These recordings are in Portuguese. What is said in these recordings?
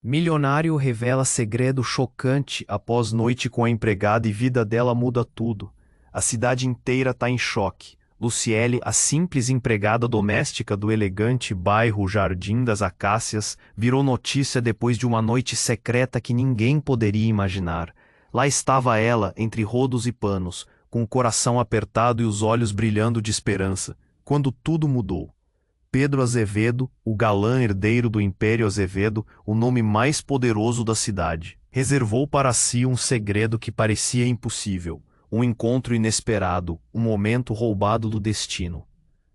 Milionário revela segredo chocante após noite com a empregada e vida dela muda tudo. A cidade inteira tá em choque. Luciele, a simples empregada doméstica do elegante bairro Jardim das Acácias, virou notícia depois de uma noite secreta que ninguém poderia imaginar. Lá estava ela, entre rodos e panos, com o coração apertado e os olhos brilhando de esperança, quando tudo mudou. Pedro Azevedo, o galã herdeiro do Império Azevedo, o nome mais poderoso da cidade, reservou para si um segredo que parecia impossível, um encontro inesperado, um momento roubado do destino.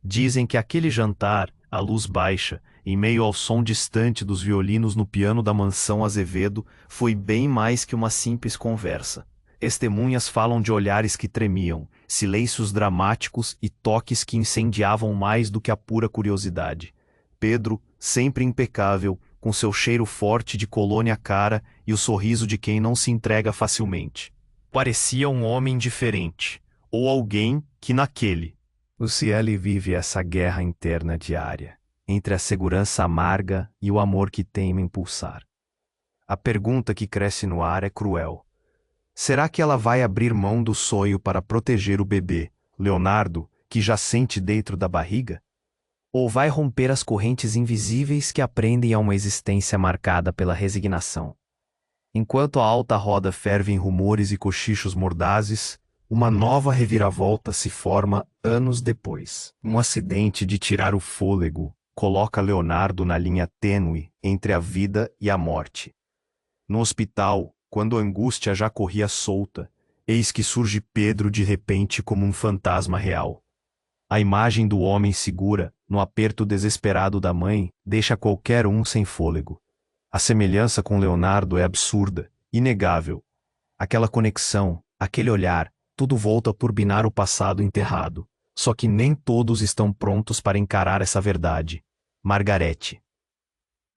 Dizem que aquele jantar, à luz baixa, em meio ao som distante dos violinos no piano da mansão Azevedo, foi bem mais que uma simples conversa. Testemunhas falam de olhares que tremiam, silêncios dramáticos e toques que incendiavam mais do que a pura curiosidade. Pedro, sempre impecável, com seu cheiro forte de colônia cara e o sorriso de quem não se entrega facilmente. Parecia um homem diferente, ou alguém que naquele. Luciele vive essa guerra interna diária, entre a segurança amarga e o amor que teima impulsar. A pergunta que cresce no ar é cruel. Será que ela vai abrir mão do sonho para proteger o bebê, Leonardo, que já sente dentro da barriga? Ou vai romper as correntes invisíveis que a prendem a uma existência marcada pela resignação? Enquanto a alta roda ferve em rumores e cochichos mordazes, uma nova reviravolta se forma anos depois. Um acidente de tirar o fôlego coloca Leonardo na linha tênue entre a vida e a morte. No hospital, quando a angústia já corria solta, eis que surge Pedro de repente como um fantasma real. A imagem do homem segura, no aperto desesperado da mãe, deixa qualquer um sem fôlego. A semelhança com Leonardo é absurda, inegável. Aquela conexão, aquele olhar, tudo volta a turbinar o passado enterrado. Só que nem todos estão prontos para encarar essa verdade. Margarete,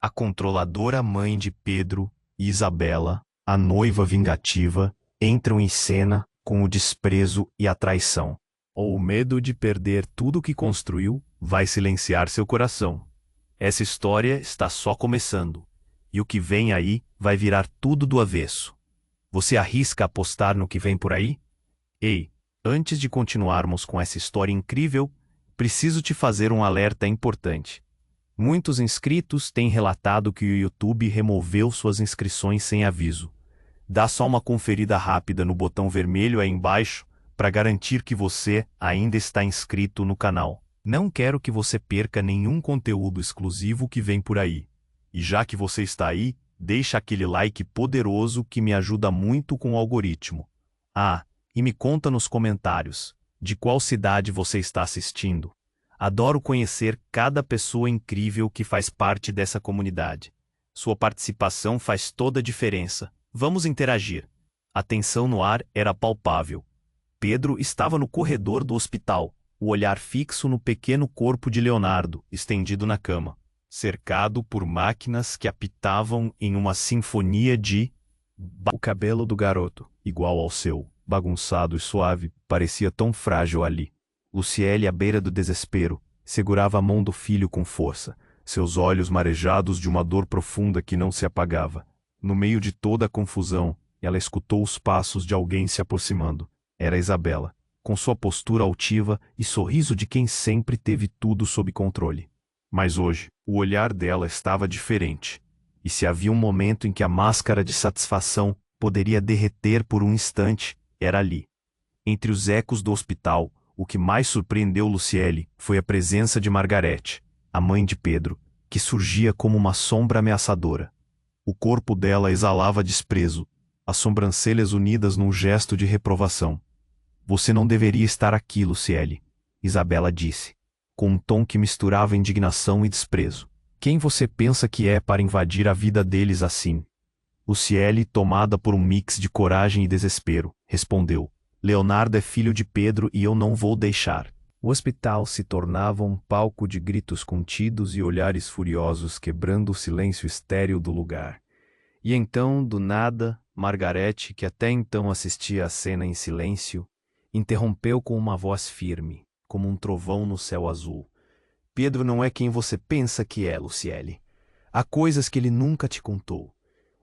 a controladora mãe de Pedro, e Isabela, a noiva vingativa, entram em cena com o desprezo e a traição. Ou o medo de perder tudo que construiu vai silenciar seu coração. Essa história está só começando. E o que vem aí vai virar tudo do avesso. Você arrisca apostar no que vem por aí? Ei, antes de continuarmos com essa história incrível, preciso te fazer um alerta importante. Muitos inscritos têm relatado que o YouTube removeu suas inscrições sem aviso. Dá só uma conferida rápida no botão vermelho aí embaixo para garantir que você ainda está inscrito no canal. Não quero que você perca nenhum conteúdo exclusivo que vem por aí. E já que você está aí, deixa aquele like poderoso que me ajuda muito com o algoritmo. Ah, e me conta nos comentários, de qual cidade você está assistindo. Adoro conhecer cada pessoa incrível que faz parte dessa comunidade. Sua participação faz toda a diferença. Vamos interagir. A tensão no ar era palpável. Pedro estava no corredor do hospital, o olhar fixo no pequeno corpo de Leonardo, estendido na cama, cercado por máquinas que apitavam em uma sinfonia de... O cabelo do garoto, igual ao seu, bagunçado e suave, parecia tão frágil ali. Luciele, à beira do desespero, segurava a mão do filho com força, seus olhos marejados de uma dor profunda que não se apagava. No meio de toda a confusão, ela escutou os passos de alguém se aproximando. Era Isabela, com sua postura altiva e sorriso de quem sempre teve tudo sob controle. Mas hoje, o olhar dela estava diferente. E se havia um momento em que a máscara de satisfação poderia derreter por um instante, era ali. Entre os ecos do hospital, o que mais surpreendeu Luciele foi a presença de Margarete, a mãe de Pedro, que surgia como uma sombra ameaçadora. O corpo dela exalava desprezo, as sobrancelhas unidas num gesto de reprovação. Você não deveria estar aqui, Luciele, Isabela disse, com um tom que misturava indignação e desprezo. Quem você pensa que é para invadir a vida deles assim? Luciele, tomada por um mix de coragem e desespero, respondeu: Leonardo é filho de Pedro e eu não vou deixar. O hospital se tornava um palco de gritos contidos e olhares furiosos quebrando o silêncio estéril do lugar. E então, do nada, Margarete, que até então assistia à cena em silêncio, interrompeu com uma voz firme, como um trovão no céu azul. Pedro não é quem você pensa que é, Luciele. Há coisas que ele nunca te contou.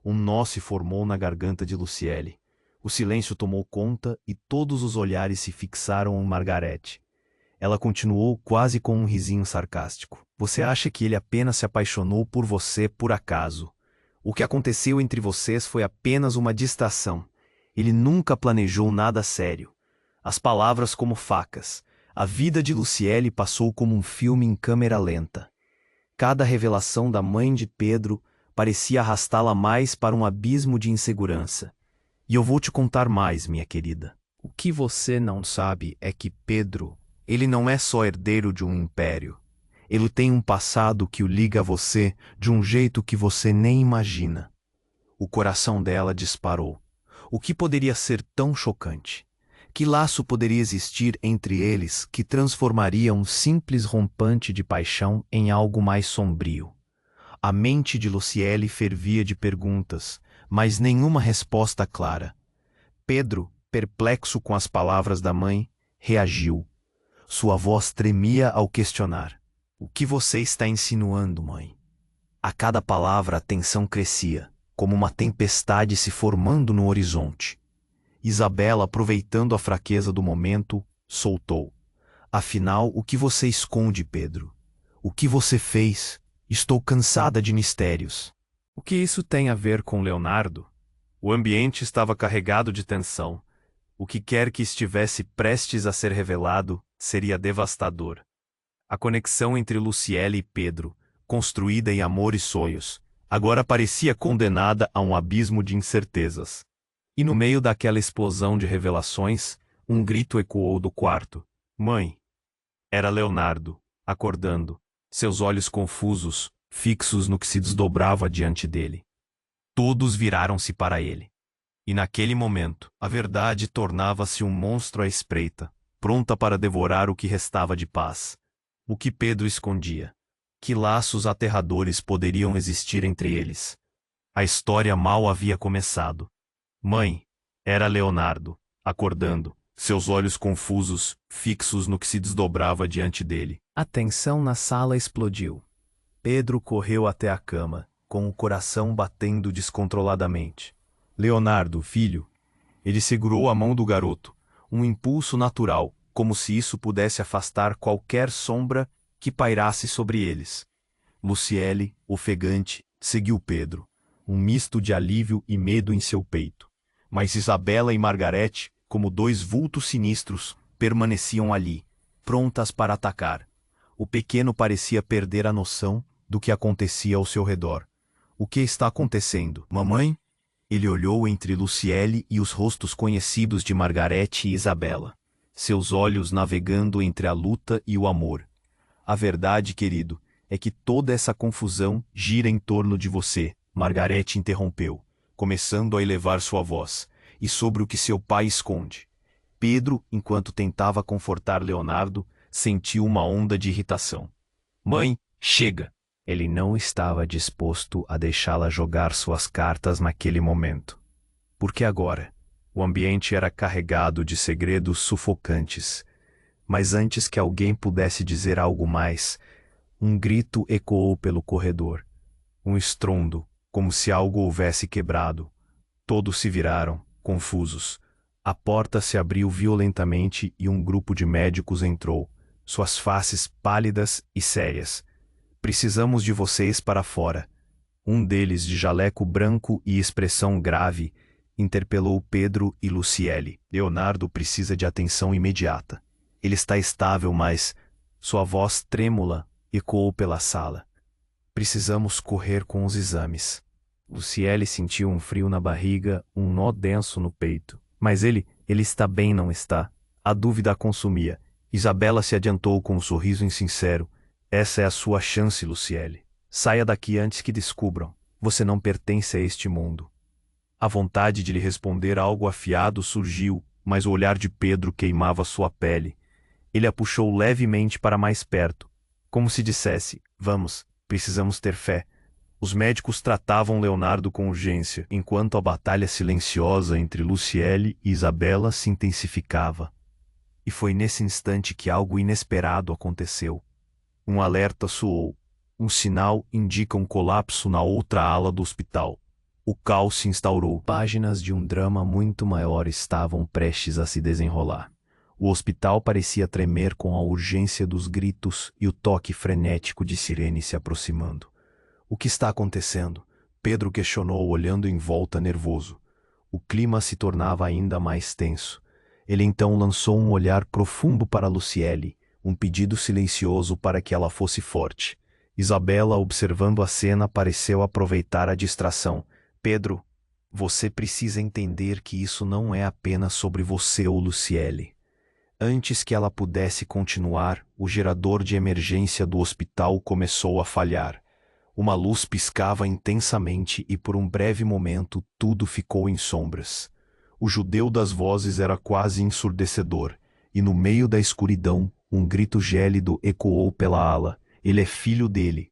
Um nó se formou na garganta de Luciele. O silêncio tomou conta e todos os olhares se fixaram em Margarete. Ela continuou quase com um risinho sarcástico. Você acha que ele apenas se apaixonou por você por acaso? O que aconteceu entre vocês foi apenas uma distração. Ele nunca planejou nada sério. As palavras como facas. A vida de Luciele passou como um filme em câmera lenta. Cada revelação da mãe de Pedro parecia arrastá-la mais para um abismo de insegurança. E eu vou te contar mais, minha querida. O que você não sabe é que Pedro, ele não é só herdeiro de um império. Ele tem um passado que o liga a você de um jeito que você nem imagina. O coração dela disparou. O que poderia ser tão chocante? Que laço poderia existir entre eles que transformaria um simples rompante de paixão em algo mais sombrio? A mente de Luciele fervia de perguntas, mas nenhuma resposta clara. Pedro, perplexo com as palavras da mãe, reagiu. Sua voz tremia ao questionar. O que você está insinuando, mãe? A cada palavra a tensão crescia, como uma tempestade se formando no horizonte. Isabela, aproveitando a fraqueza do momento, soltou. Afinal, o que você esconde, Pedro? O que você fez? Estou cansada de mistérios. O que isso tem a ver com Leonardo? O ambiente estava carregado de tensão. O que quer que estivesse prestes a ser revelado seria devastador. A conexão entre Luciele e Pedro, construída em amor e sonhos, agora parecia condenada a um abismo de incertezas. E no meio daquela explosão de revelações, um grito ecoou do quarto. Mãe! Era Leonardo, acordando, seus olhos confusos, fixos no que se desdobrava diante dele. Todos viraram-se para ele. E naquele momento, a verdade tornava-se um monstro à espreita, pronta para devorar o que restava de paz. O que Pedro escondia? Que laços aterradores poderiam existir entre eles? A história mal havia começado. Mãe! Era Leonardo, acordando, seus olhos confusos, fixos no que se desdobrava diante dele. A tensão na sala explodiu. Pedro correu até a cama, com o coração batendo descontroladamente. Leonardo, filho. Ele segurou a mão do garoto, um impulso natural, como se isso pudesse afastar qualquer sombra que pairasse sobre eles. Luciele, ofegante, seguiu Pedro, um misto de alívio e medo em seu peito. Mas Isabela e Margarete, como dois vultos sinistros, permaneciam ali, prontas para atacar. O pequeno parecia perder a noção do que acontecia ao seu redor. O que está acontecendo, mamãe? Ele olhou entre Luciele e os rostos conhecidos de Margarete e Isabela, seus olhos navegando entre a luta e o amor. A verdade, querido, é que toda essa confusão gira em torno de você, Margarete interrompeu, começando a elevar sua voz, e sobre o que seu pai esconde. Pedro, enquanto tentava confortar Leonardo, sentiu uma onda de irritação. Mãe, chega! Ele não estava disposto a deixá-la jogar suas cartas naquele momento. Porque agora, o ambiente era carregado de segredos sufocantes. Mas antes que alguém pudesse dizer algo mais, um grito ecoou pelo corredor. Um estrondo, como se algo houvesse quebrado. Todos se viraram, confusos. A porta se abriu violentamente e um grupo de médicos entrou, suas faces pálidas e sérias. Precisamos de vocês para fora. Um deles, de jaleco branco e expressão grave, interpelou Pedro e Luciele. Leonardo precisa de atenção imediata. Ele está estável, mas sua voz trêmula ecoou pela sala. Precisamos correr com os exames. Luciele sentiu um frio na barriga, um nó denso no peito. Mas ele está bem, não está? A dúvida a consumia. Isabela se adiantou com um sorriso insincero. Essa é a sua chance, Luciele. Saia daqui antes que descubram. Você não pertence a este mundo. A vontade de lhe responder algo afiado surgiu, mas o olhar de Pedro queimava sua pele. Ele a puxou levemente para mais perto, como se dissesse, vamos, precisamos ter fé. Os médicos tratavam Leonardo com urgência, enquanto a batalha silenciosa entre Luciele e Isabela se intensificava. E foi nesse instante que algo inesperado aconteceu. Um alerta soou. Um sinal indica um colapso na outra ala do hospital. O caos se instaurou. Páginas de um drama muito maior estavam prestes a se desenrolar. O hospital parecia tremer com a urgência dos gritos e o toque frenético de sirene se aproximando. O que está acontecendo? Pedro questionou, olhando em volta nervoso. O clima se tornava ainda mais tenso. Ele então lançou um olhar profundo para Luciele, um pedido silencioso para que ela fosse forte. Isabela, observando a cena, pareceu aproveitar a distração. Pedro, você precisa entender que isso não é apenas sobre você ou Luciele. Antes que ela pudesse continuar, o gerador de emergência do hospital começou a falhar. Uma luz piscava intensamente e por um breve momento tudo ficou em sombras. O judeu das vozes era quase ensurdecedor, e no meio da escuridão, um grito gélido ecoou pela ala. Ele é filho dele.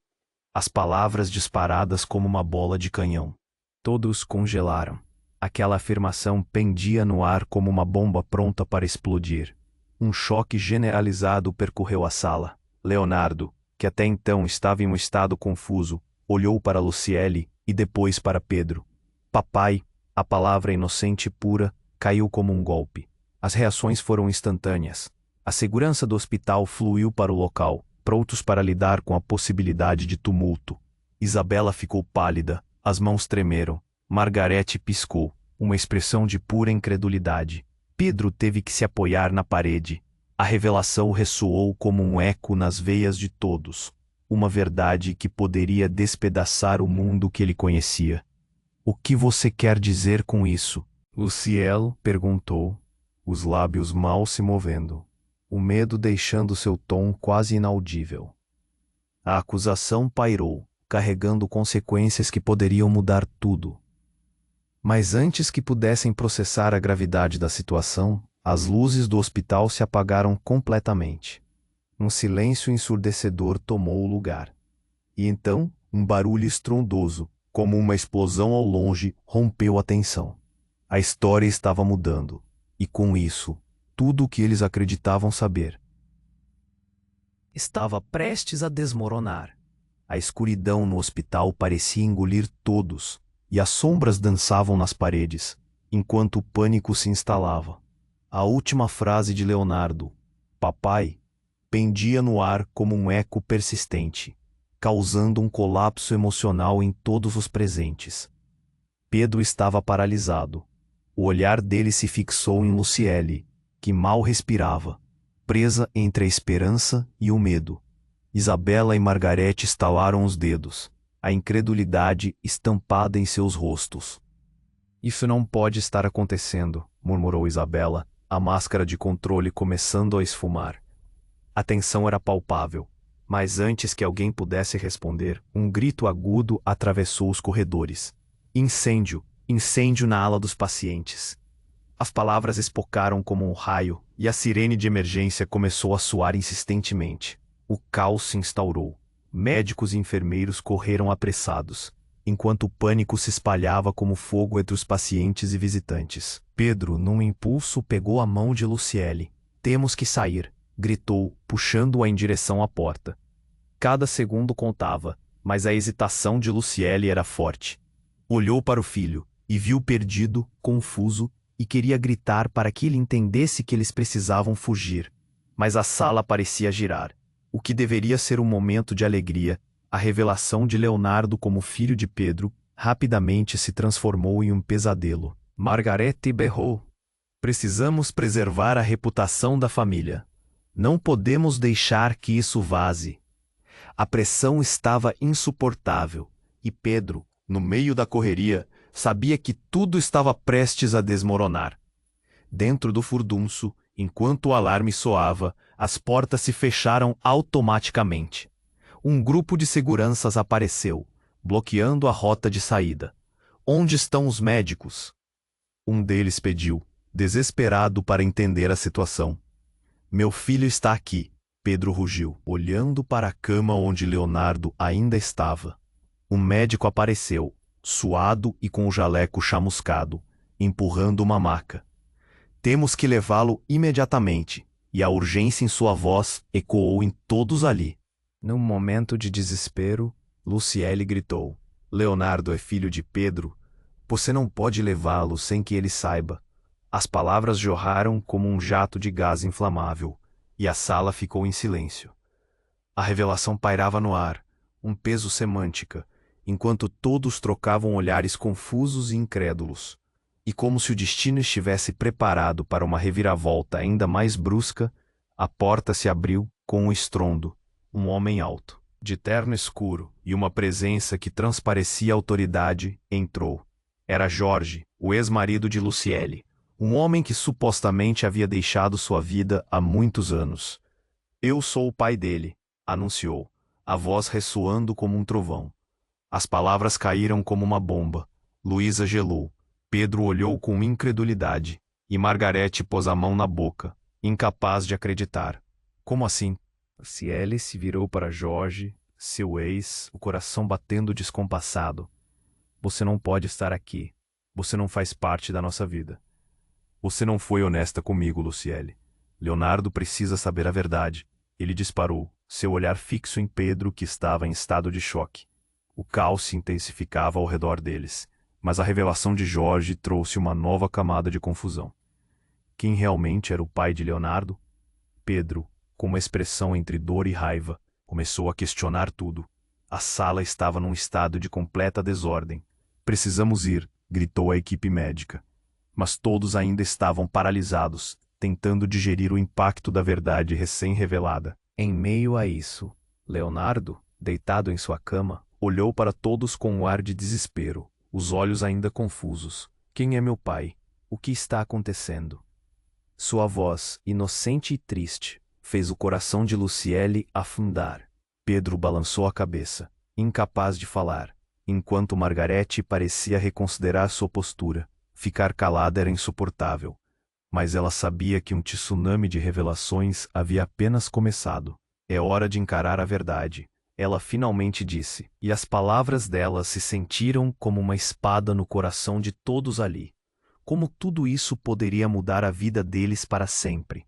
As palavras disparadas como uma bola de canhão. Todos congelaram. Aquela afirmação pendia no ar como uma bomba pronta para explodir. Um choque generalizado percorreu a sala. Leonardo, que até então estava em um estado confuso, olhou para Luciele e depois para Pedro. Papai, a palavra inocente e pura, caiu como um golpe. As reações foram instantâneas. A segurança do hospital fluiu para o local, prontos para lidar com a possibilidade de tumulto. Isabela ficou pálida, as mãos tremeram. Margarete piscou, uma expressão de pura incredulidade. Pedro teve que se apoiar na parede. A revelação ressoou como um eco nas veias de todos. Uma verdade que poderia despedaçar o mundo que ele conhecia. O que você quer dizer com isso? Luciel perguntou, os lábios mal se movendo, o medo deixando seu tom quase inaudível. A acusação pairou, carregando consequências que poderiam mudar tudo. Mas antes que pudessem processar a gravidade da situação, as luzes do hospital se apagaram completamente. Um silêncio ensurdecedor tomou o lugar. E então, um barulho estrondoso, como uma explosão ao longe, rompeu a tensão. A história estava mudando, e com isso, tudo o que eles acreditavam saber estava prestes a desmoronar. A escuridão no hospital parecia engolir todos, e as sombras dançavam nas paredes, enquanto o pânico se instalava. A última frase de Leonardo, papai, pendia no ar como um eco persistente, causando um colapso emocional em todos os presentes. Pedro estava paralisado. O olhar dele se fixou em Luciele, que mal respirava, presa entre a esperança e o medo. Isabela e Margarete estalaram os dedos, a incredulidade estampada em seus rostos. Isso não pode estar acontecendo, murmurou Isabela, a máscara de controle começando a esfumar. A tensão era palpável, mas antes que alguém pudesse responder, um grito agudo atravessou os corredores. Incêndio! Incêndio na ala dos pacientes. As palavras espocaram como um raio, e a sirene de emergência começou a soar insistentemente. O caos se instaurou. Médicos e enfermeiros correram apressados, enquanto o pânico se espalhava como fogo entre os pacientes e visitantes. Pedro, num impulso, pegou a mão de Luciele. Temos que sair, gritou, puxando-a em direção à porta. Cada segundo contava, mas a hesitação de Luciele era forte. Olhou para o filho, e viu perdido, confuso, e queria gritar para que ele entendesse que eles precisavam fugir. Mas a sala parecia girar. O que deveria ser um momento de alegria, a revelação de Leonardo como filho de Pedro, rapidamente se transformou em um pesadelo. Margarete berrou. Precisamos preservar a reputação da família. Não podemos deixar que isso vaze. A pressão estava insuportável, e Pedro, no meio da correria, sabia que tudo estava prestes a desmoronar. Dentro do furdunço, enquanto o alarme soava, as portas se fecharam automaticamente. Um grupo de seguranças apareceu, bloqueando a rota de saída. Onde estão os médicos? Um deles pediu, desesperado para entender a situação. Meu filho está aqui, Pedro rugiu, olhando para a cama onde Leonardo ainda estava. Um médico apareceu, suado e com o jaleco chamuscado, empurrando uma maca. Temos que levá-lo imediatamente, e a urgência em sua voz ecoou em todos ali. Num momento de desespero, Luciele gritou. Leonardo é filho de Pedro. Você não pode levá-lo sem que ele saiba. As palavras jorraram como um jato de gás inflamável, e a sala ficou em silêncio. A revelação pairava no ar, um peso semântica, enquanto todos trocavam olhares confusos e incrédulos. E como se o destino estivesse preparado para uma reviravolta ainda mais brusca, a porta se abriu com um estrondo. Um homem alto, de terno escuro e uma presença que transparecia autoridade, entrou. Era Jorge, o ex-marido de Luciele, um homem que supostamente havia deixado sua vida há muitos anos. Eu sou o pai dele, anunciou, a voz ressoando como um trovão. As palavras caíram como uma bomba. Luísa gelou. Pedro olhou com incredulidade, e Margarete pôs a mão na boca, incapaz de acreditar. Como assim? Luciele se virou para Jorge, seu ex, o coração batendo descompassado. Você não pode estar aqui. Você não faz parte da nossa vida. Você não foi honesta comigo, Luciele. Leonardo precisa saber a verdade. Ele disparou, seu olhar fixo em Pedro, que estava em estado de choque. O caos se intensificava ao redor deles, mas a revelação de Jorge trouxe uma nova camada de confusão. Quem realmente era o pai de Leonardo? Pedro, com uma expressão entre dor e raiva, começou a questionar tudo. A sala estava num estado de completa desordem. Precisamos ir, gritou a equipe médica. Mas todos ainda estavam paralisados, tentando digerir o impacto da verdade recém-revelada. Em meio a isso, Leonardo, deitado em sua cama, olhou para todos com um ar de desespero, os olhos ainda confusos. Quem é meu pai? O que está acontecendo? Sua voz, inocente e triste, fez o coração de Luciele afundar. Pedro balançou a cabeça, incapaz de falar, enquanto Margarete parecia reconsiderar sua postura. Ficar calada era insuportável, mas ela sabia que um tsunami de revelações havia apenas começado. É hora de encarar a verdade, ela finalmente disse, e as palavras dela se sentiram como uma espada no coração de todos ali. Como tudo isso poderia mudar a vida deles para sempre?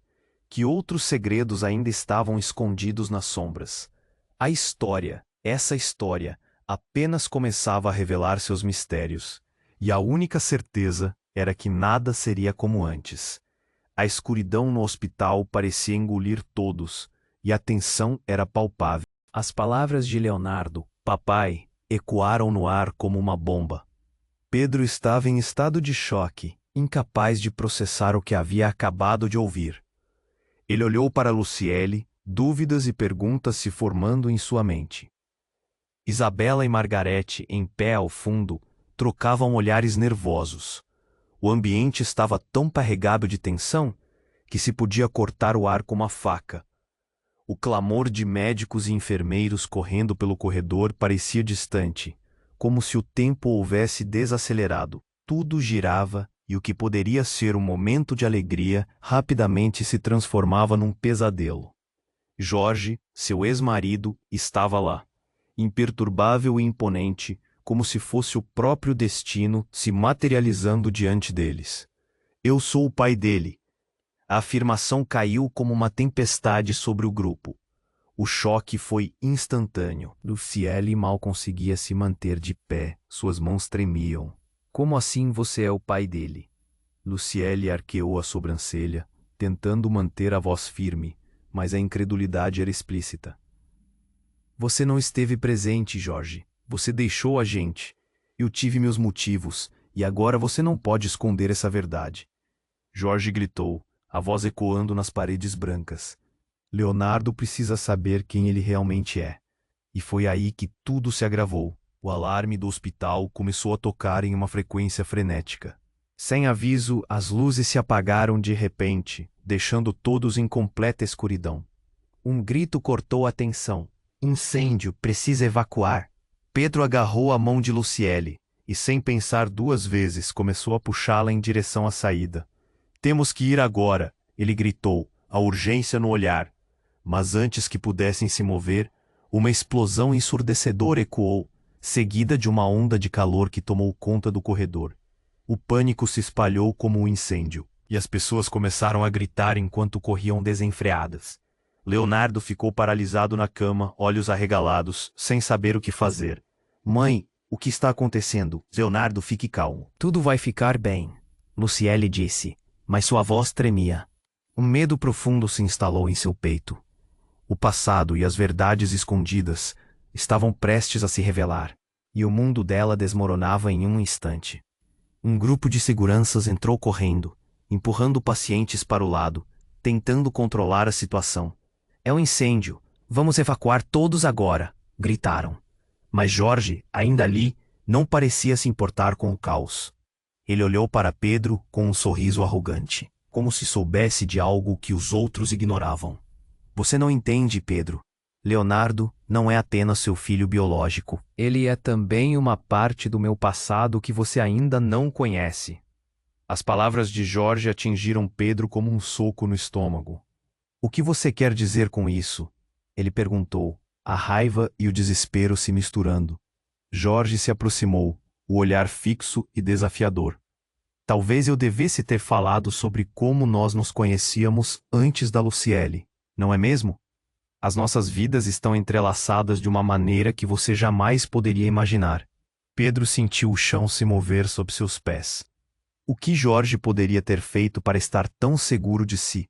Que outros segredos ainda estavam escondidos nas sombras? A história, essa história, apenas começava a revelar seus mistérios, e a única certeza era que nada seria como antes. A escuridão no hospital parecia engolir todos, e a tensão era palpável. As palavras de Leonardo, papai, ecoaram no ar como uma bomba. Pedro estava em estado de choque, incapaz de processar o que havia acabado de ouvir. Ele olhou para Luciele, dúvidas e perguntas se formando em sua mente. Isabela e Margarete, em pé ao fundo, trocavam olhares nervosos. O ambiente estava tão carregado de tensão que se podia cortar o ar com uma faca. O clamor de médicos e enfermeiros correndo pelo corredor parecia distante, como se o tempo houvesse desacelerado. Tudo girava, e o que poderia ser um momento de alegria rapidamente se transformava num pesadelo. Jorge, seu ex-marido, estava lá, imperturbável e imponente, como se fosse o próprio destino se materializando diante deles. Eu sou o pai dele. A afirmação caiu como uma tempestade sobre o grupo. O choque foi instantâneo. Luciele mal conseguia se manter de pé, suas mãos tremiam. Como assim você é o pai dele? Luciele arqueou a sobrancelha, tentando manter a voz firme, mas a incredulidade era explícita. Você não esteve presente, Jorge. Você deixou a gente. Eu tive meus motivos, e agora você não pode esconder essa verdade. Jorge gritou, a voz ecoando nas paredes brancas. Leonardo precisa saber quem ele realmente é. E foi aí que tudo se agravou. O alarme do hospital começou a tocar em uma frequência frenética. Sem aviso, as luzes se apagaram de repente, deixando todos em completa escuridão. Um grito cortou a tensão. Incêndio, precisa evacuar. Pedro agarrou a mão de Luciele, e sem pensar duas vezes começou a puxá-la em direção à saída. Temos que ir agora, ele gritou, a urgência no olhar. Mas antes que pudessem se mover, uma explosão ensurdecedora ecoou, seguida de uma onda de calor que tomou conta do corredor. O pânico se espalhou como um incêndio, e as pessoas começaram a gritar enquanto corriam desenfreadas. Leonardo ficou paralisado na cama, olhos arregalados, sem saber o que fazer. Mãe, O que está acontecendo? Leonardo, fique calmo. Tudo vai ficar bem, Luciele disse, mas sua voz tremia. Um medo profundo se instalou em seu peito. O passado e as verdades escondidas estavam prestes a se revelar, e o mundo dela desmoronava em um instante. Um grupo de seguranças entrou correndo, empurrando pacientes para o lado, tentando controlar a situação. É um incêndio, vamos evacuar todos agora, gritaram. Mas Jorge, ainda ali, não parecia se importar com o caos. Ele olhou para Pedro com um sorriso arrogante, como se soubesse de algo que os outros ignoravam. Você não entende, Pedro. Leonardo não é apenas seu filho biológico. Ele é também uma parte do meu passado que você ainda não conhece. As palavras de Jorge atingiram Pedro como um soco no estômago. O que você quer dizer com isso? Ele perguntou, a raiva e o desespero se misturando. Jorge se aproximou, o olhar fixo e desafiador. Talvez eu devesse ter falado sobre como nós nos conhecíamos antes da Luciele, não é mesmo? As nossas vidas estão entrelaçadas de uma maneira que você jamais poderia imaginar. Pedro sentiu o chão se mover sob seus pés. O que Jorge poderia ter feito para estar tão seguro de si?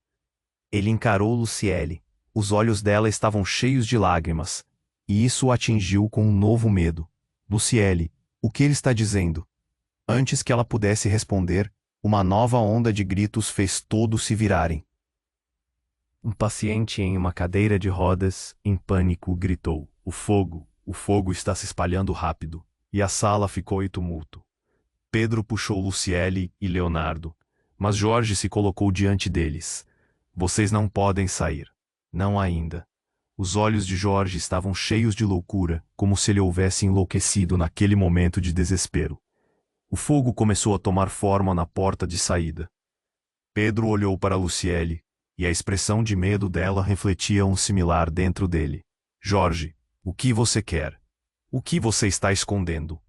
Ele encarou Luciele. Os olhos dela estavam cheios de lágrimas, e isso o atingiu com um novo medo. Luciele, o que ele está dizendo? Antes que ela pudesse responder, uma nova onda de gritos fez todos se virarem. Um paciente em uma cadeira de rodas, em pânico, gritou: o fogo está se espalhando rápido, e a sala ficou em tumulto. Pedro puxou Luciele e Leonardo, mas Jorge se colocou diante deles. Vocês não podem sair. Não ainda. Os olhos de Jorge estavam cheios de loucura, como se ele houvesse enlouquecido naquele momento de desespero. O fogo começou a tomar forma na porta de saída. Pedro olhou para Luciele, e a expressão de medo dela refletia um similar dentro dele. Jorge, o que você quer? O que você está escondendo?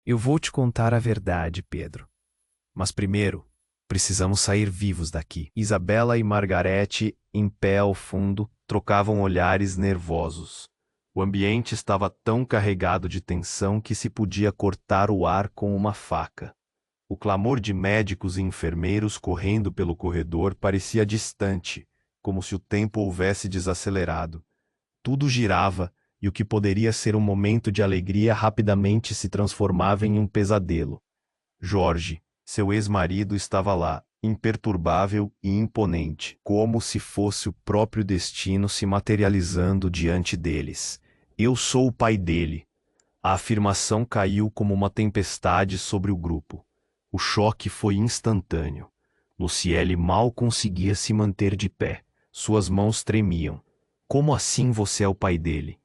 Eu vou te contar a verdade, Pedro. Mas primeiro, precisamos sair vivos daqui. Isabela e Margarete, em pé ao fundo, trocavam olhares nervosos. O ambiente estava tão carregado de tensão que se podia cortar o ar com uma faca. O clamor de médicos e enfermeiros correndo pelo corredor parecia distante, como se o tempo houvesse desacelerado. Tudo girava, e o que poderia ser um momento de alegria rapidamente se transformava em um pesadelo. Jorge, seu ex-marido, estava lá, imperturbável e imponente, como se fosse o próprio destino se materializando diante deles. Eu sou o pai dele. A afirmação caiu como uma tempestade sobre o grupo. O choque foi instantâneo. Luciele mal conseguia se manter de pé. Suas mãos tremiam. Como assim você é o pai dele?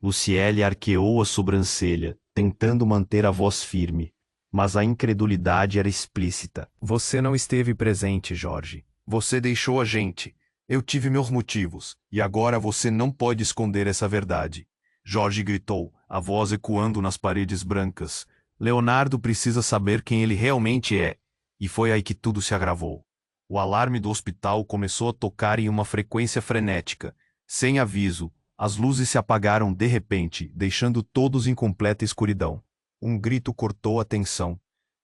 Luciele arqueou a sobrancelha, tentando manter a voz firme. Mas a incredulidade era explícita. Você não esteve presente, Jorge. Você deixou a gente. Eu tive meus motivos, e agora você não pode esconder essa verdade. Jorge gritou, a voz ecoando nas paredes brancas. Leonardo precisa saber quem ele realmente é. E foi aí que tudo se agravou. O alarme do hospital começou a tocar em uma frequência frenética. Sem aviso, as luzes se apagaram de repente, deixando todos em completa escuridão. Um grito cortou a tensão.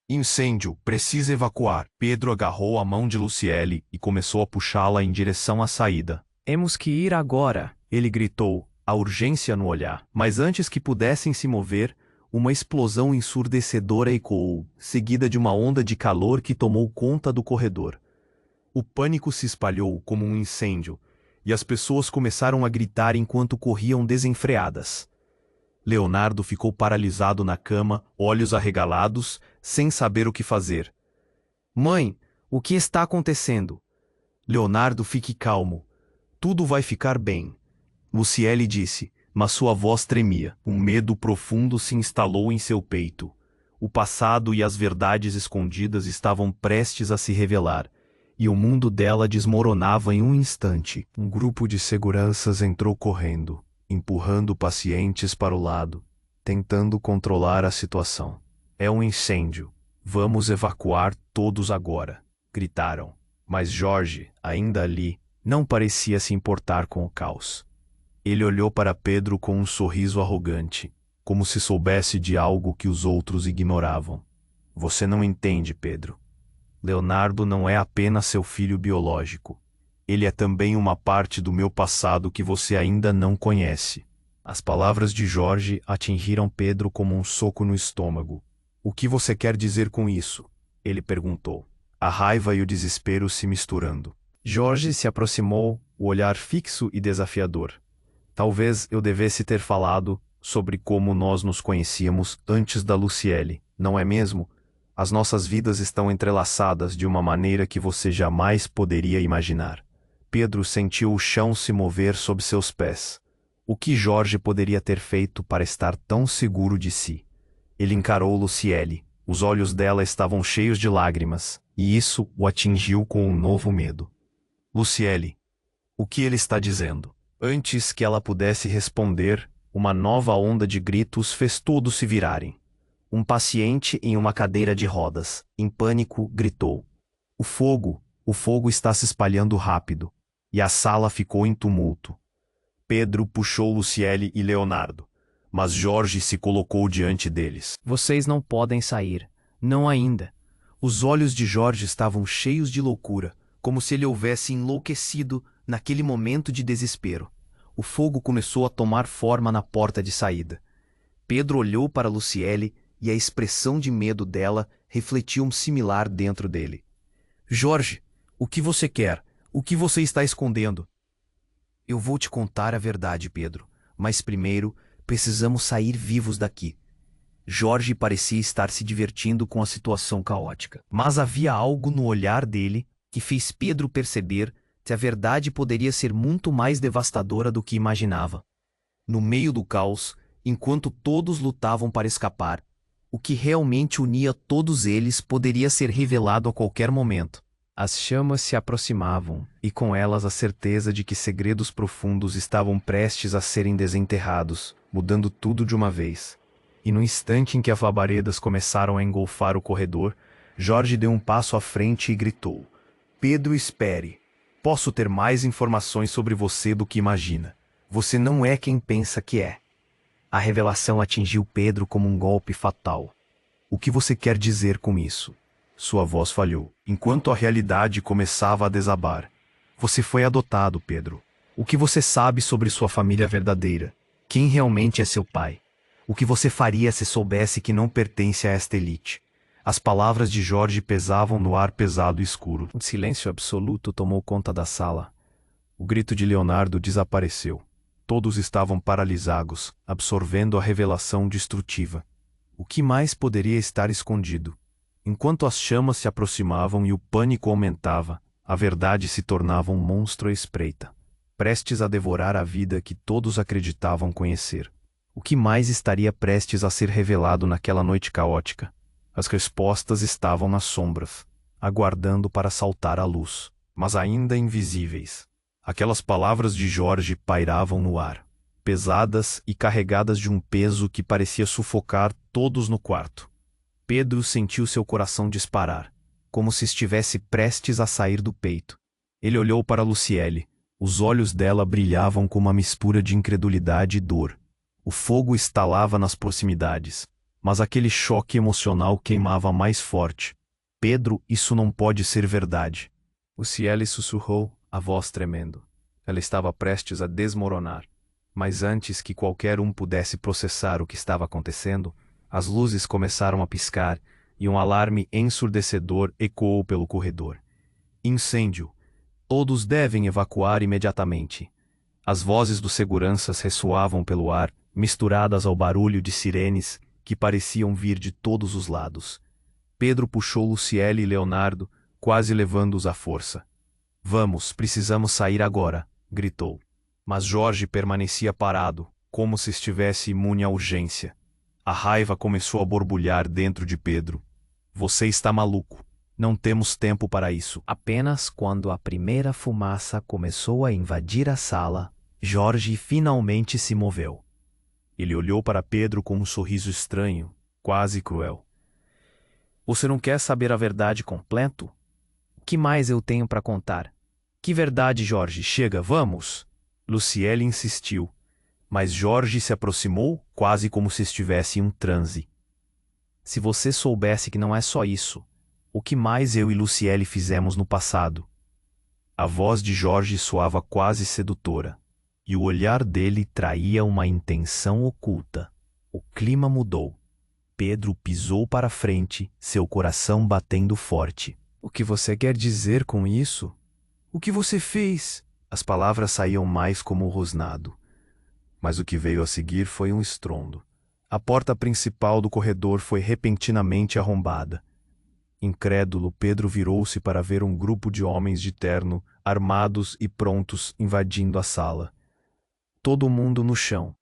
Incêndio, precisa evacuar. Pedro agarrou a mão de Luciele e começou a puxá-la em direção à saída. Temos que ir agora, ele gritou, a urgência no olhar. Mas antes que pudessem se mover, uma explosão ensurdecedora ecoou, seguida de uma onda de calor que tomou conta do corredor. O pânico se espalhou como um incêndio, e as pessoas começaram a gritar enquanto corriam desenfreadas. Leonardo ficou paralisado na cama, olhos arregalados, sem saber o que fazer. Mãe, o que está acontecendo? Leonardo, fique calmo. Tudo vai ficar bem. Luciele disse, mas sua voz tremia. Um medo profundo se instalou em seu peito. O passado e as verdades escondidas estavam prestes a se revelar, e o mundo dela desmoronava em um instante. Um grupo de seguranças entrou correndo, empurrando pacientes para o lado, tentando controlar a situação. É um incêndio. Vamos evacuar todos agora, gritaram. Mas Jorge, ainda ali, não parecia se importar com o caos. Ele olhou para Pedro com um sorriso arrogante. como se soubesse de algo que os outros ignoravam. Você não entende, Pedro. Leonardo não é apenas seu filho biológico. Ele é também uma parte do meu passado que você ainda não conhece. As palavras de Jorge atingiram Pedro como um soco no estômago. O que você quer dizer com isso? Ele perguntou, a raiva e o desespero se misturando. Jorge se aproximou, o olhar fixo e desafiador. Talvez eu devesse ter falado sobre como nós nos conhecíamos antes da Luciele, não é mesmo? As nossas vidas estão entrelaçadas de uma maneira que você jamais poderia imaginar. Pedro sentiu o chão se mover sob seus pés. O que Jorge poderia ter feito para estar tão seguro de si? Ele encarou Luciele. Os olhos dela estavam cheios de lágrimas, e isso o atingiu com um novo medo. Luciele, o que ele está dizendo? Antes que ela pudesse responder, uma nova onda de gritos fez todos se virarem. Um paciente em uma cadeira de rodas, em pânico, gritou. O fogo está se espalhando rápido. E a sala ficou em tumulto. Pedro puxou Luciele e Leonardo, mas Jorge se colocou diante deles. Vocês não podem sair, não ainda. Os olhos de Jorge estavam cheios de loucura, como se ele houvesse enlouquecido naquele momento de desespero. O fogo começou a tomar forma na porta de saída. Pedro olhou para Luciele e a expressão de medo dela refletiu um similar dentro dele. Jorge, o que você quer? O que você está escondendo? Eu vou te contar a verdade, Pedro, mas primeiro precisamos sair vivos daqui. Jorge parecia estar se divertindo com a situação caótica, mas havia algo no olhar dele que fez Pedro perceber que a verdade poderia ser muito mais devastadora do que imaginava. No meio do caos, enquanto todos lutavam para escapar, o que realmente unia todos eles poderia ser revelado a qualquer momento. As chamas se aproximavam, e com elas a certeza de que segredos profundos estavam prestes a serem desenterrados, mudando tudo de uma vez. E no instante em que as labaredas começaram a engolfar o corredor, Jorge deu um passo à frente e gritou. Pedro, espere. Posso ter mais informações sobre você do que imagina. Você não é quem pensa que é. A revelação atingiu Pedro como um golpe fatal. O que você quer dizer com isso? Sua voz falhou, enquanto a realidade começava a desabar. Você foi adotado, Pedro. O que você sabe sobre sua família verdadeira? Quem realmente é seu pai? O que você faria se soubesse que não pertence a esta elite? As palavras de Jorge pesavam no ar pesado e escuro. Um silêncio absoluto tomou conta da sala. O grito de Leonardo desapareceu. Todos estavam paralisados, absorvendo a revelação destrutiva. O que mais poderia estar escondido? Enquanto as chamas se aproximavam e o pânico aumentava, a verdade se tornava um monstro à espreita, prestes a devorar a vida que todos acreditavam conhecer. O que mais estaria prestes a ser revelado naquela noite caótica? As respostas estavam nas sombras, aguardando para saltar à luz, mas ainda invisíveis. Aquelas palavras de Jorge pairavam no ar, pesadas e carregadas de um peso que parecia sufocar todos no quarto. Pedro sentiu seu coração disparar, como se estivesse prestes a sair do peito. Ele olhou para Luciele. Os olhos dela brilhavam com uma mistura de incredulidade e dor. O fogo estalava nas proximidades, mas aquele choque emocional queimava mais forte. Pedro, isso não pode ser verdade. Luciele sussurrou, a voz tremendo. Ela estava prestes a desmoronar. Mas antes que qualquer um pudesse processar o que estava acontecendo, as luzes começaram a piscar e um alarme ensurdecedor ecoou pelo corredor. Incêndio! Todos devem evacuar imediatamente. As vozes dos seguranças ressoavam pelo ar, misturadas ao barulho de sirenes que pareciam vir de todos os lados. Pedro puxou Luciele e Leonardo, quase levando-os à força. Vamos, precisamos sair agora, gritou. Mas Jorge permanecia parado, como se estivesse imune à urgência. A raiva começou a borbulhar dentro de Pedro. Você está maluco. Não temos tempo para isso. Apenas quando a primeira fumaça começou a invadir a sala, Jorge finalmente se moveu. Ele olhou para Pedro com um sorriso estranho, quase cruel. Você não quer saber a verdade completa? O que mais eu tenho para contar? Que verdade, Jorge? Chega, vamos! Luciele insistiu. Mas Jorge se aproximou, quase como se estivesse em um transe. Se você soubesse que não é só isso, o que mais eu e Luciele fizemos no passado? A voz de Jorge soava quase sedutora, e o olhar dele traía uma intenção oculta. O clima mudou. Pedro pisou para frente, seu coração batendo forte. O que você quer dizer com isso? O que você fez? As palavras saíam mais como um rosnado. Mas o que veio a seguir foi um estrondo. A porta principal do corredor foi repentinamente arrombada. Incrédulo, Pedro virou-se para ver um grupo de homens de terno, armados e prontos, invadindo a sala. Todo mundo no chão.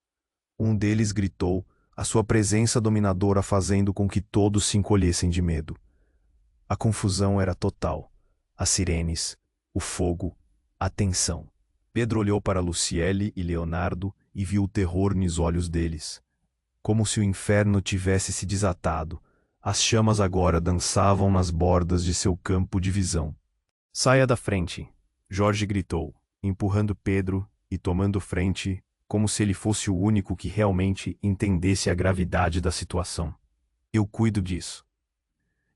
Um deles gritou, a sua presença dominadora fazendo com que todos se encolhessem de medo. A confusão era total. As sirenes, o fogo, a tensão. Pedro olhou para Luciele e Leonardo e viu o terror nos olhos deles. Como se o inferno tivesse se desatado. As chamas agora dançavam nas bordas de seu campo de visão. Saia da frente, Jorge gritou, empurrando Pedro e tomando frente, como se ele fosse o único que realmente entendesse a gravidade da situação. Eu cuido disso.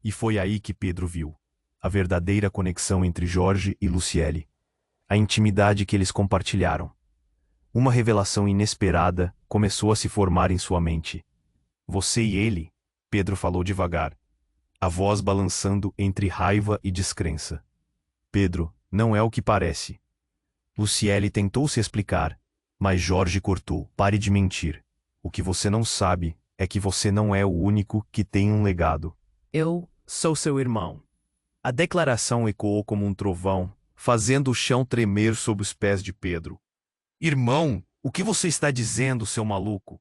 E foi aí que Pedro viu a verdadeira conexão entre Jorge e Luciele, a intimidade que eles compartilharam. Uma revelação inesperada começou a se formar em sua mente. Você e ele, Pedro falou devagar, a voz balançando entre raiva e descrença. Pedro, não é o que parece. Luciele tentou se explicar, mas Jorge cortou. Pare de mentir. O que você não sabe é que você não é o único que tem um legado. Eu sou seu irmão. A declaração ecoou como um trovão, fazendo o chão tremer sob os pés de Pedro. Irmão, o que você está dizendo, seu maluco?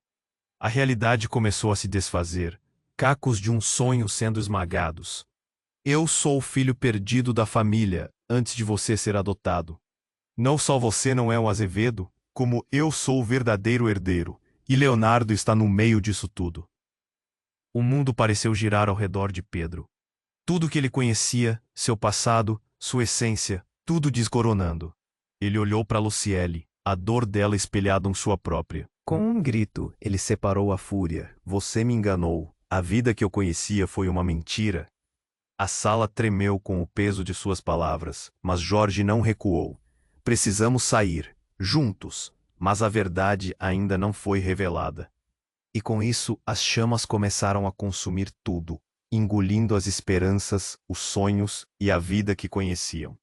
A realidade começou a se desfazer, cacos de um sonho sendo esmagados. Eu sou o filho perdido da família antes de você ser adotado. Não só você não é um Azevedo, como eu sou o verdadeiro herdeiro, e Leonardo está no meio disso tudo. O mundo pareceu girar ao redor de Pedro. Tudo que ele conhecia, seu passado, sua essência, tudo descoronando. Ele olhou para Luciele, a dor dela espelhada em sua própria. Com um grito, ele separou a fúria. Você me enganou. A vida que eu conhecia foi uma mentira. A sala tremeu com o peso de suas palavras, mas Jorge não recuou. Precisamos sair, juntos, mas a verdade ainda não foi revelada. E com isso, as chamas começaram a consumir tudo, engolindo as esperanças, os sonhos e a vida que conheciam.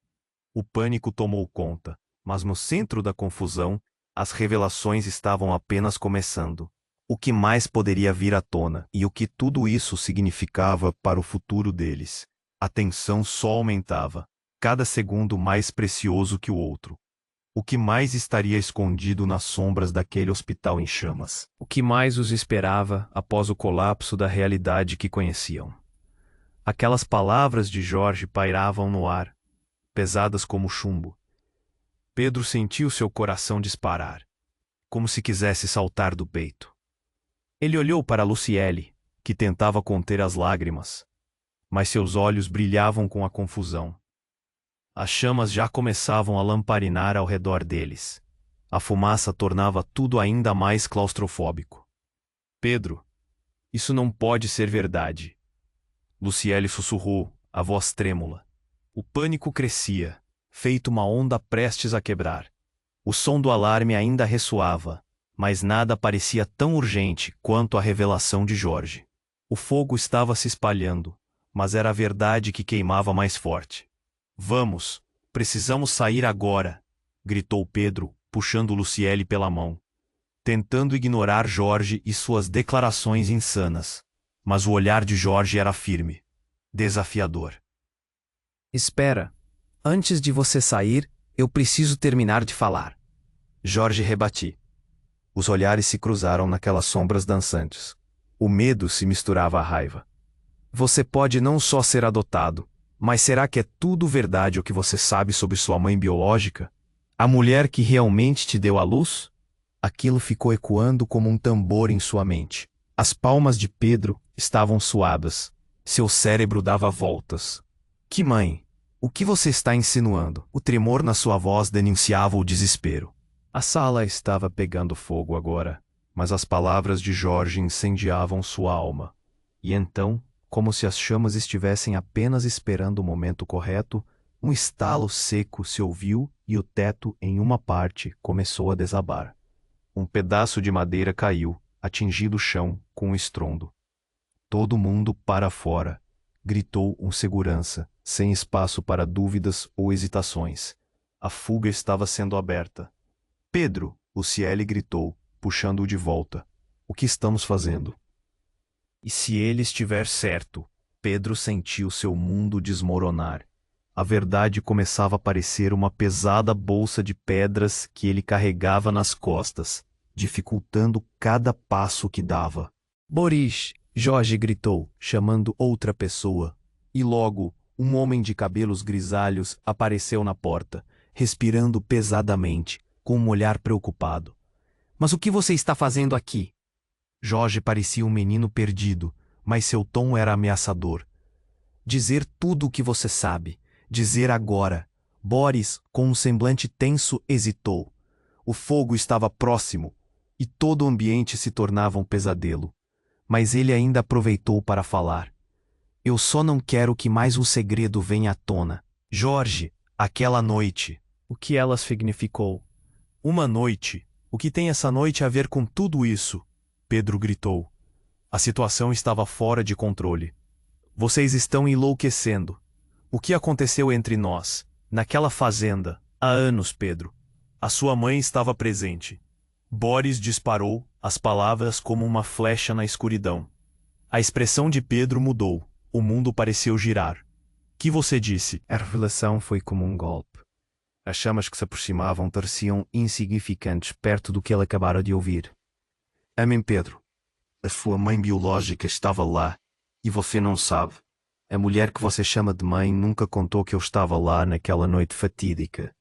O pânico tomou conta, mas no centro da confusão, as revelações estavam apenas começando. O que mais poderia vir à tona e o que tudo isso significava para o futuro deles. A tensão só aumentava, cada segundo mais precioso que o outro. O que mais estaria escondido nas sombras daquele hospital em chamas? O que mais os esperava após o colapso da realidade que conheciam? Aquelas palavras de Jorge pairavam no ar, pesadas como chumbo. Pedro sentiu seu coração disparar, como se quisesse saltar do peito. Ele olhou para Luciele, que tentava conter as lágrimas, mas seus olhos brilhavam com a confusão. As chamas já começavam a lamparinar ao redor deles. A fumaça tornava tudo ainda mais claustrofóbico. Pedro, isso não pode ser verdade. Luciele sussurrou, a voz trêmula. O pânico crescia, feito uma onda prestes a quebrar. O som do alarme ainda ressoava, mas nada parecia tão urgente quanto a revelação de Jorge. O fogo estava se espalhando, mas era a verdade que queimava mais forte. Vamos, precisamos sair agora, gritou Pedro, puxando Luciele pela mão, tentando ignorar Jorge e suas declarações insanas. Mas o olhar de Jorge era firme, desafiador. Espera, antes de você sair, eu preciso terminar de falar. Jorge rebati. Os olhares se cruzaram naquelas sombras dançantes. O medo se misturava à raiva. Você pode não só ser adotado, mas será que é tudo verdade o que você sabe sobre sua mãe biológica? A mulher que realmente te deu à luz? Aquilo ficou ecoando como um tambor em sua mente. As palmas de Pedro estavam suadas. Seu cérebro dava voltas. Que mãe? O que você está insinuando? O tremor na sua voz denunciava o desespero. A sala estava pegando fogo agora, mas as palavras de Jorge incendiavam sua alma. E então, como se as chamas estivessem apenas esperando o momento correto, um estalo seco se ouviu e o teto, em uma parte, começou a desabar. Um pedaço de madeira caiu, atingindo o chão com um estrondo. Todo mundo para fora, gritou um segurança, sem espaço para dúvidas ou hesitações. A fuga estava sendo aberta. Pedro, Luciele gritou, puxando-o de volta. O que estamos fazendo? E se ele estiver certo? Pedro sentiu seu mundo desmoronar. A verdade começava a parecer uma pesada bolsa de pedras que ele carregava nas costas, dificultando cada passo que dava. Boris! Jorge gritou, chamando outra pessoa. E logo, um homem de cabelos grisalhos apareceu na porta, respirando pesadamente, com um olhar preocupado. Mas o que você está fazendo aqui? Jorge parecia um menino perdido, mas seu tom era ameaçador. Dizer tudo o que você sabe. Dizer agora. Boris, com um semblante tenso, hesitou. O fogo estava próximo, e todo o ambiente se tornava um pesadelo. Mas ele ainda aproveitou para falar. Eu só não quero que mais um segredo venha à tona. Jorge, aquela noite. O que ela significou? Uma noite. O que tem essa noite a ver com tudo isso? Pedro gritou. A situação estava fora de controle. Vocês estão enlouquecendo. O que aconteceu entre nós, naquela fazenda, há anos, Pedro? A sua mãe estava presente. Boris disparou as palavras como uma flecha na escuridão. A expressão de Pedro mudou. O mundo pareceu girar. Que você disse? A revelação foi como um golpe. As chamas que se aproximavam pareciam insignificantes perto do que ele acabara de ouvir. Amém, Pedro. A sua mãe biológica estava lá, e você não sabe. A mulher que você chama de mãe nunca contou que eu estava lá naquela noite fatídica.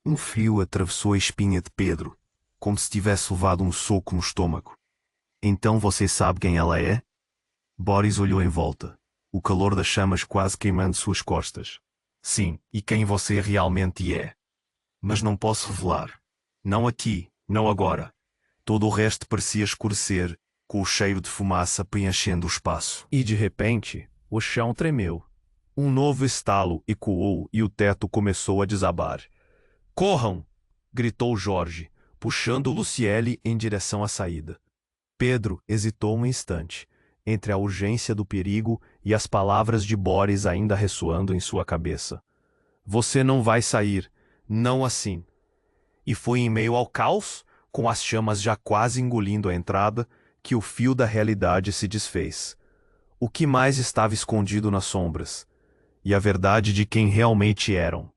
Um frio atravessou a espinha de Pedro, como se tivesse levado um soco no estômago. Então você sabe quem ela é? Boris olhou em volta, o calor das chamas quase queimando suas costas. Sim, e quem você realmente é. Mas não posso revelar. Não aqui, não agora. Todo o resto parecia escurecer, com o cheiro de fumaça preenchendo o espaço. E de repente, o chão tremeu. Um novo estalo ecoou e o teto começou a desabar. Corram! Gritou Jorge, puxando Luciele em direção à saída. Pedro hesitou um instante, entre a urgência do perigo e as palavras de Boris ainda ressoando em sua cabeça. Você não vai sair, não assim. E foi em meio ao caos, com as chamas já quase engolindo a entrada, que o fio da realidade se desfez. O que mais estava escondido nas sombras? E a verdade de quem realmente eram.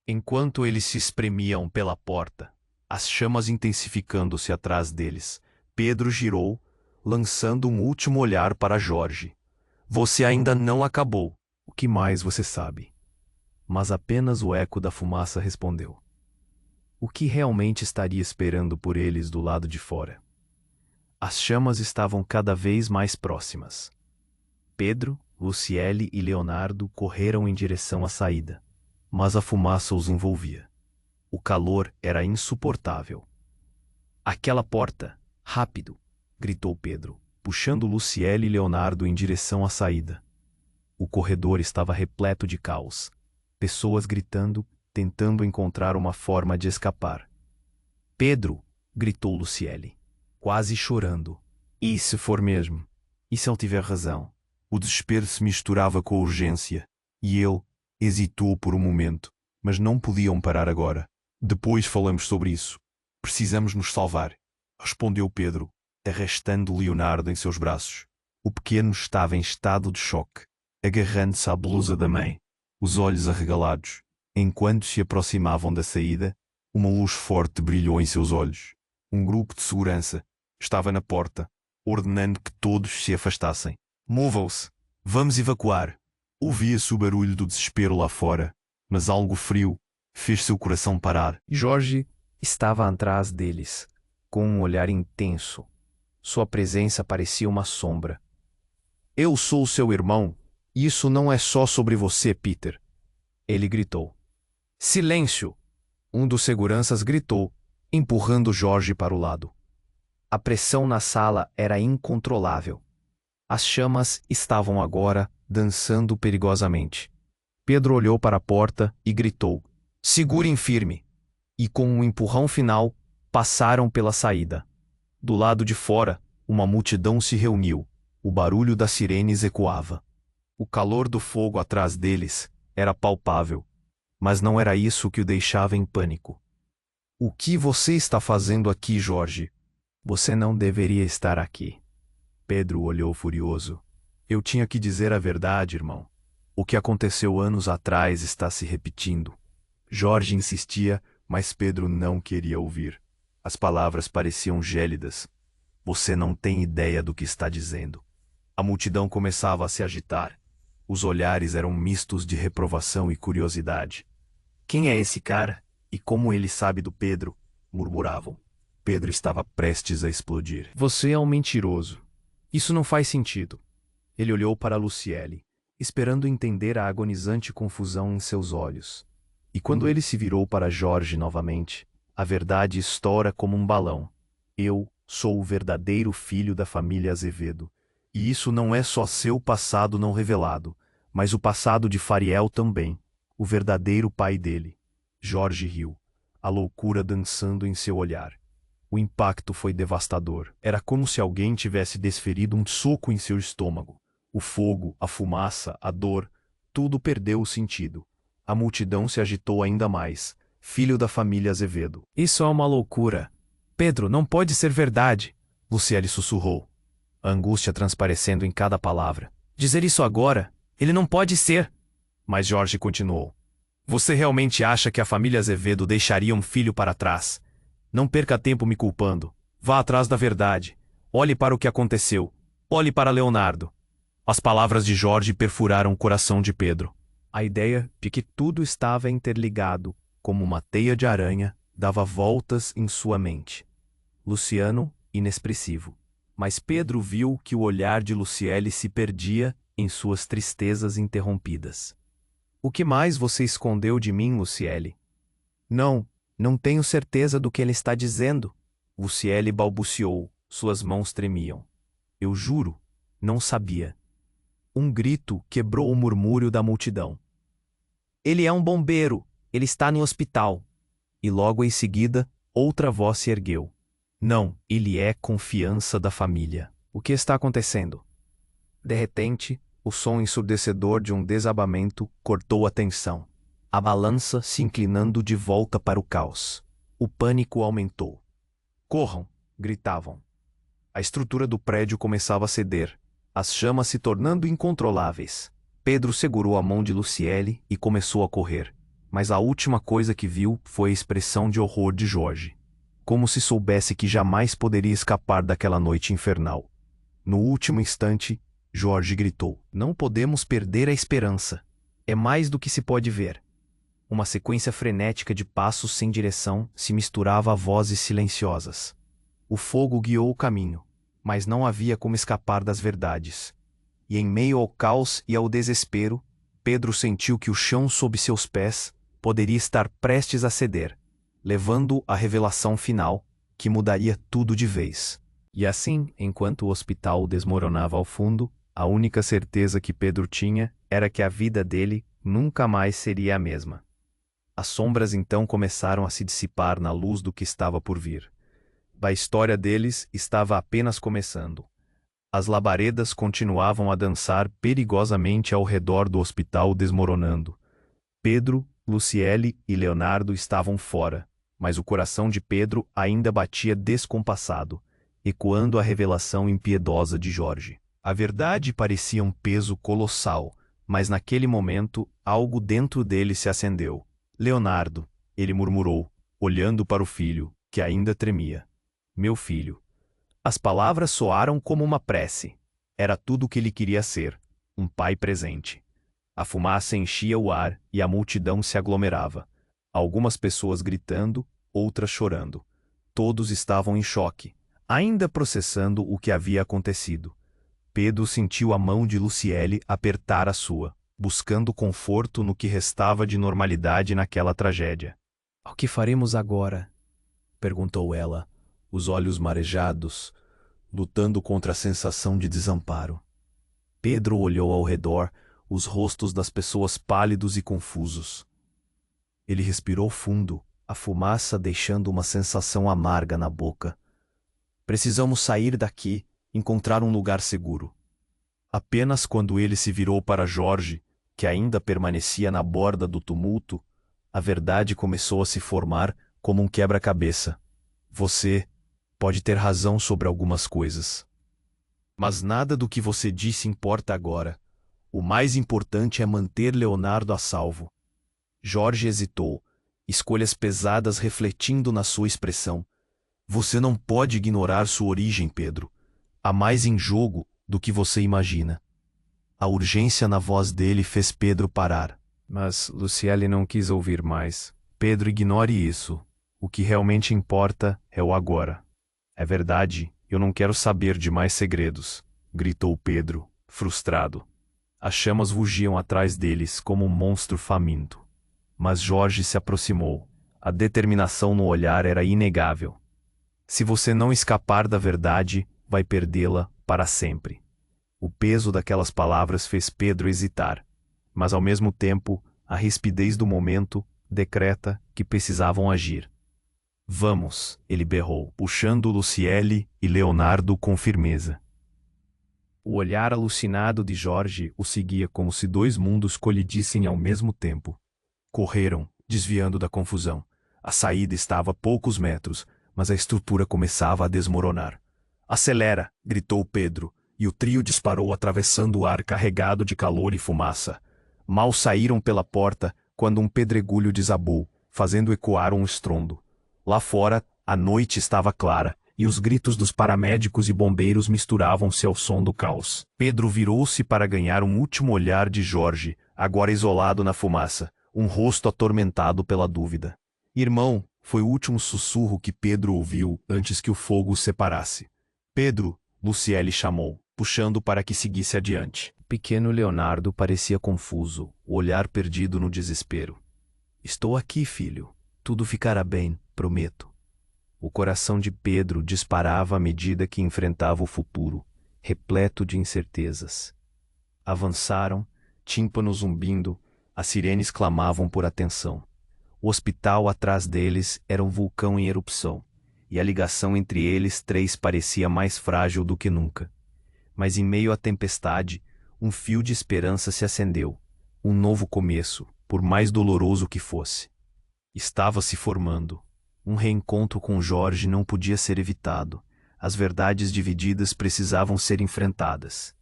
Enquanto eles se espremiam pela porta, as chamas intensificando-se atrás deles, Pedro girou, lançando um último olhar para Jorge. Você ainda não acabou. O que mais você sabe? Mas apenas o eco da fumaça respondeu. O que realmente estaria esperando por eles do lado de fora? As chamas estavam cada vez mais próximas. Pedro, Luciele e Leonardo correram em direção à saída, mas a fumaça os envolvia. O calor era insuportável. Aquela porta! Rápido! Gritou Pedro, puxando Luciele e Leonardo em direção à saída. O corredor estava repleto de caos. Pessoas gritando, tentando encontrar uma forma de escapar. Pedro! Gritou Luciele, quase chorando. E se for mesmo? E se ele tiver razão? O desespero se misturava com a urgência, e ele hesitou por um momento, mas não podiam parar agora. Depois falamos sobre isso. Precisamos nos salvar, respondeu Pedro, arrastando Leonardo em seus braços. O pequeno estava em estado de choque, agarrando-se à blusa da mãe, os olhos arregalados. Enquanto se aproximavam da saída, uma luz forte brilhou em seus olhos. Um grupo de segurança estava na porta, ordenando que todos se afastassem. Movam-se! Vamos evacuar! Ouvia-se o barulho do desespero lá fora, mas algo frio fez seu coração parar. Jorge estava atrás deles, com um olhar intenso. Sua presença parecia uma sombra. Eu sou seu irmão. Isso não é só sobre você, Peter. Ele gritou. Silêncio! Um dos seguranças gritou, empurrando Jorge para o lado. A pressão na sala era incontrolável. As chamas estavam agora dançando perigosamente. Pedro olhou para a porta e gritou: "Segurem firme!" E com um empurrão final, passaram pela saída. Do lado de fora, uma multidão se reuniu. O barulho das sirenes ecoava. O calor do fogo atrás deles era palpável, mas não era isso que o deixava em pânico. "O que você está fazendo aqui, Jorge? Você não deveria estar aqui." Pedro olhou furioso. "Eu tinha que dizer a verdade, irmão. O que aconteceu anos atrás está se repetindo." Jorge insistia, mas Pedro não queria ouvir. As palavras pareciam gélidas. "Você não tem ideia do que está dizendo." A multidão começava a se agitar. Os olhares eram mistos de reprovação e curiosidade. "Quem é esse cara? E como ele sabe do Pedro?" murmuravam. Pedro estava prestes a explodir. "Você é um mentiroso. Isso não faz sentido." Ele olhou para Luciele, esperando entender a agonizante confusão em seus olhos. E quando ele se virou para Jorge novamente, a verdade estoura como um balão. "Eu sou o verdadeiro filho da família Azevedo. E isso não é só seu passado não revelado, mas o passado de Fariel também, o verdadeiro pai dele." Jorge riu, a loucura dançando em seu olhar. O impacto foi devastador. Era como se alguém tivesse desferido um soco em seu estômago. O fogo, a fumaça, a dor, tudo perdeu o sentido. A multidão se agitou ainda mais. "Filho da família Azevedo." "Isso é uma loucura. Pedro, não pode ser verdade." Luciele sussurrou, a angústia transparecendo em cada palavra. "Dizer isso agora? Ele não pode ser." Mas Jorge continuou: "Você realmente acha que a família Azevedo deixaria um filho para trás? Não perca tempo me culpando. Vá atrás da verdade. Olhe para o que aconteceu. Olhe para Leonardo." As palavras de Jorge perfuraram o coração de Pedro. A ideia de que tudo estava interligado, como uma teia de aranha, dava voltas em sua mente. Luciano, inexpressivo. Mas Pedro viu que o olhar de Luciele se perdia em suas tristezas interrompidas. "O que mais você escondeu de mim, Luciele?" Não tenho certeza do que ele está dizendo." Luciele balbuciou, suas mãos tremiam. "Eu juro, não sabia." Um grito quebrou o murmúrio da multidão. "Ele é um bombeiro, ele está no hospital." E logo em seguida, outra voz se ergueu: "Não, ele é confiança da família." O que está acontecendo? De repente, o som ensurdecedor de um desabamento cortou a tensão. A balança se inclinando de volta para o caos. O pânico aumentou. "Corram!" gritavam. A estrutura do prédio começava a ceder, as chamas se tornando incontroláveis. Pedro segurou a mão de Luciele e começou a correr. Mas a última coisa que viu foi a expressão de horror de Jorge. Como se soubesse que jamais poderia escapar daquela noite infernal. No último instante, Jorge gritou: "Não podemos perder a esperança. É mais do que se pode ver." Uma sequência frenética de passos sem direção se misturava a vozes silenciosas. O fogo guiou o caminho, mas não havia como escapar das verdades. E em meio ao caos e ao desespero, Pedro sentiu que o chão sob seus pés poderia estar prestes a ceder, levando-o à revelação final, que mudaria tudo de vez. E assim, enquanto o hospital desmoronava ao fundo, a única certeza que Pedro tinha era que a vida dele nunca mais seria a mesma. As sombras então começaram a se dissipar na luz do que estava por vir. A história deles estava apenas começando. As labaredas continuavam a dançar perigosamente ao redor do hospital desmoronando. Pedro, Luciele e Leonardo estavam fora, mas o coração de Pedro ainda batia descompassado, ecoando a revelação impiedosa de Jorge. A verdade parecia um peso colossal, mas naquele momento algo dentro dele se acendeu. "Leonardo", ele murmurou, olhando para o filho, que ainda tremia. "Meu filho." As palavras soaram como uma prece. Era tudo o que ele queria ser, um pai presente. A fumaça enchia o ar e a multidão se aglomerava. Algumas pessoas gritando, outras chorando. Todos estavam em choque, ainda processando o que havia acontecido. Pedro sentiu a mão de Luciele apertar a sua, buscando conforto no que restava de normalidade naquela tragédia. "O que faremos agora?" perguntou ela, os olhos marejados, lutando contra a sensação de desamparo. Pedro olhou ao redor, os rostos das pessoas pálidos e confusos. Ele respirou fundo, a fumaça deixando uma sensação amarga na boca. Precisamos sair daqui, encontrar um lugar seguro. Apenas quando ele se virou para Jorge, que ainda permanecia na borda do tumulto, a verdade começou a se formar como um quebra-cabeça. Você pode ter razão sobre algumas coisas. Mas nada do que você disse importa agora. O mais importante é manter Leonardo a salvo. Jorge hesitou, escolhas pesadas refletindo na sua expressão. Você não pode ignorar sua origem, Pedro. Há mais em jogo do que você imagina. A urgência na voz dele fez Pedro parar. Mas Luciele não quis ouvir mais. Pedro, ignore isso. O que realmente importa é o agora. É verdade, eu não quero saber de mais segredos, gritou Pedro, frustrado. As chamas rugiam atrás deles como um monstro faminto. Mas Jorge se aproximou. A determinação no olhar era inegável. Se você não escapar da verdade, vai perdê-la para sempre. O peso daquelas palavras fez Pedro hesitar, mas ao mesmo tempo, a rispidez do momento decreta que precisavam agir. Vamos, ele berrou, puxando Luciele e Leonardo com firmeza. O olhar alucinado de Jorge o seguia como se dois mundos colidissem ao mesmo tempo. Correram, desviando da confusão. A saída estava a poucos metros, mas a estrutura começava a desmoronar. Acelera! Gritou Pedro, e o trio disparou atravessando o ar carregado de calor e fumaça. Mal saíram pela porta, quando um pedregulho desabou, fazendo ecoar um estrondo. Lá fora, a noite estava clara, e os gritos dos paramédicos e bombeiros misturavam-se ao som do caos. Pedro virou-se para ganhar um último olhar de Jorge, agora isolado na fumaça, um rosto atormentado pela dúvida. Irmão, foi o último sussurro que Pedro ouviu antes que o fogo os separasse. Pedro, Luciele chamou, puxando para que seguisse adiante. O pequeno Leonardo parecia confuso, o olhar perdido no desespero. Estou aqui, filho. Tudo ficará bem, prometo. O coração de Pedro disparava à medida que enfrentava o futuro, repleto de incertezas. Avançaram, tímpanos zumbindo, as sirenes clamavam por atenção. O hospital atrás deles era um vulcão em erupção, e a ligação entre eles três parecia mais frágil do que nunca. Mas em meio à tempestade, um fio de esperança se acendeu. Um novo começo, por mais doloroso que fosse. Estava se formando. Um reencontro com Jorge não podia ser evitado. As verdades divididas precisavam ser enfrentadas.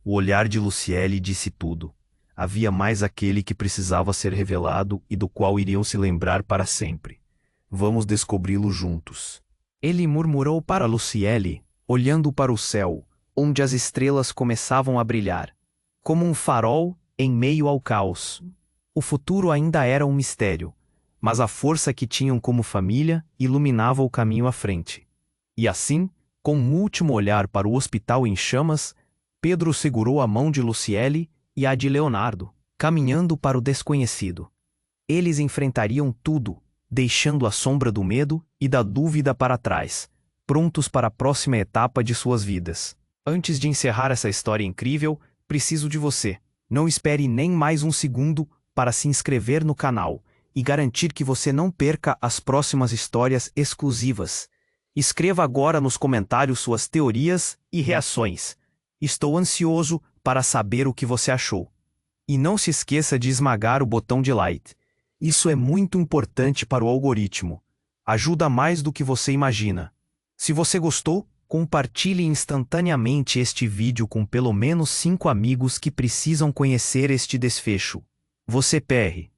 O olhar de Luciele disse tudo. Havia mais aquele que precisava ser revelado e do qual iriam se lembrar para sempre. Vamos descobri-lo juntos. Ele murmurou para Luciele, olhando para o céu, onde as estrelas começavam a brilhar, como um farol em meio ao caos. O futuro ainda era um mistério, mas a força que tinham como família iluminava o caminho à frente. E assim, com um último olhar para o hospital em chamas, Pedro segurou a mão de Luciele e a de Leonardo, caminhando para o desconhecido. Eles enfrentariam tudo, deixando a sombra do medo e da dúvida para trás, prontos para a próxima etapa de suas vidas. Antes de encerrar essa história incrível, preciso de você. Não espere nem mais um segundo para se inscrever no canal e garantir que você não perca as próximas histórias exclusivas. Escreva agora nos comentários suas teorias e reações. Estou ansioso para saber o que você achou. E não se esqueça de esmagar o botão de like. Isso é muito importante para o algoritmo. Ajuda mais do que você imagina. Se você gostou, compartilhe instantaneamente este vídeo com pelo menos 5 amigos que precisam conhecer este desfecho. Você PR.